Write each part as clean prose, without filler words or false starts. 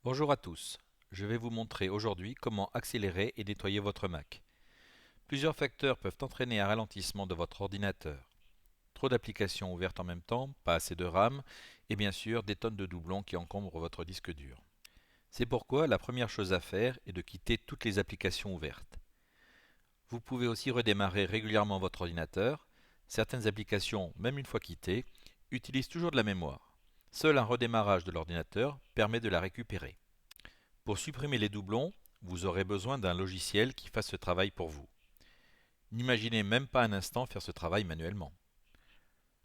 Bonjour à tous, je vais vous montrer aujourd'hui comment accélérer et nettoyer votre Mac. Plusieurs facteurs peuvent entraîner un ralentissement de votre ordinateur. Trop d'applications ouvertes en même temps, pas assez de RAM, et bien sûr des tonnes de doublons qui encombrent votre disque dur. C'est pourquoi la première chose à faire est de quitter toutes les applications ouvertes. Vous pouvez aussi redémarrer régulièrement votre ordinateur. Certaines applications, même une fois quittées, utilisent toujours de la mémoire. Seul un redémarrage de l'ordinateur permet de la récupérer. Pour supprimer les doublons, vous aurez besoin d'un logiciel qui fasse ce travail pour vous. N'imaginez même pas un instant faire ce travail manuellement.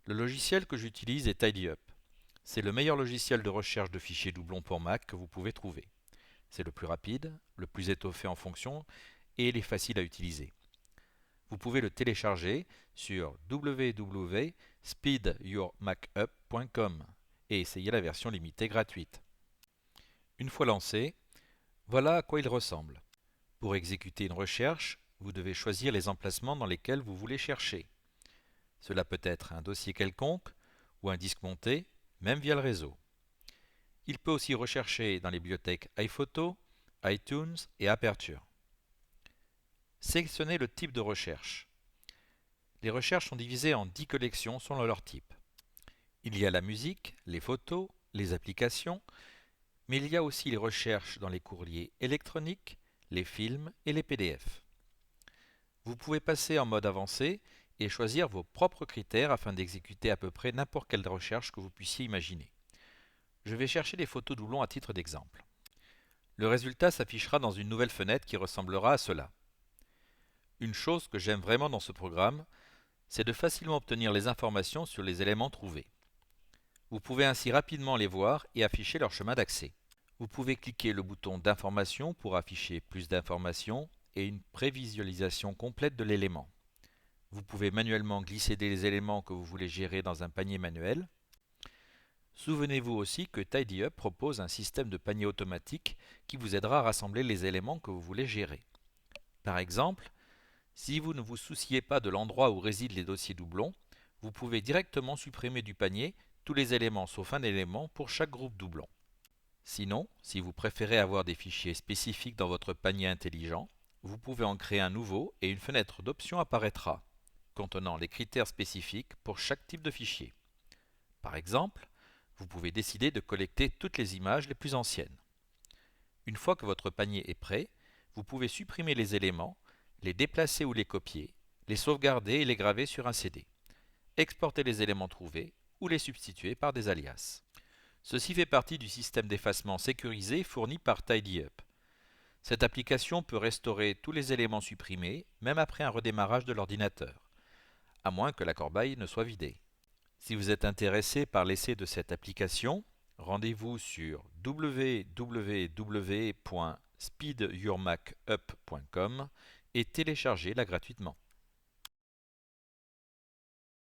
Le logiciel que j'utilise est TidyUp. C'est le meilleur logiciel de recherche de fichiers doublons pour Mac que vous pouvez trouver. C'est le plus rapide, le plus étoffé en fonctions et il est facile à utiliser. Vous pouvez le télécharger sur www.speedyourmacup.com et essayer la version limitée gratuite. Une fois lancé, voilà à quoi il ressemble. Pour exécuter une recherche, vous devez choisir les emplacements dans lesquels vous voulez chercher. Cela peut être un dossier quelconque ou un disque monté, même via le réseau. Il peut aussi rechercher dans les bibliothèques iPhoto, iTunes et Aperture. Sélectionnez le type de recherche. Les recherches sont divisées en 10 collections selon leur type. Il y a la musique, les photos, les applications, mais il y a aussi les recherches dans les courriers électroniques, les films et les PDF. Vous pouvez passer en mode avancé et choisir vos propres critères afin d'exécuter à peu près n'importe quelle recherche que vous puissiez imaginer. Je vais chercher des photos doublons à titre d'exemple. Le résultat s'affichera dans une nouvelle fenêtre qui ressemblera à cela. Une chose que j'aime vraiment dans ce programme, c'est de facilement obtenir les informations sur les éléments trouvés. Vous pouvez ainsi rapidement les voir et afficher leur chemin d'accès. Vous pouvez cliquer le bouton d'information pour afficher plus d'informations et une prévisualisation complète de l'élément. Vous pouvez manuellement glisser les éléments que vous voulez gérer dans un panier manuel. Souvenez-vous aussi que TidyUp propose un système de panier automatique qui vous aidera à rassembler les éléments que vous voulez gérer. Par exemple, si vous ne vous souciez pas de l'endroit où résident les dossiers doublons, vous pouvez directement supprimer du panier tous les éléments sauf un élément pour chaque groupe doublon. Sinon, si vous préférez avoir des fichiers spécifiques dans votre panier intelligent, vous pouvez en créer un nouveau et une fenêtre d'options apparaîtra, contenant les critères spécifiques pour chaque type de fichier. Par exemple, vous pouvez décider de collecter toutes les images les plus anciennes. Une fois que votre panier est prêt, vous pouvez supprimer les éléments, les déplacer ou les copier, les sauvegarder et les graver sur un CD, exporter les éléments trouvés ou les substituer par des alias. Ceci fait partie du système d'effacement sécurisé fourni par TidyUp. Cette application peut restaurer tous les éléments supprimés, même après un redémarrage de l'ordinateur, à moins que la corbeille ne soit vidée. Si vous êtes intéressé par l'essai de cette application, rendez-vous sur www.speedyourmacup.com et téléchargez-la gratuitement.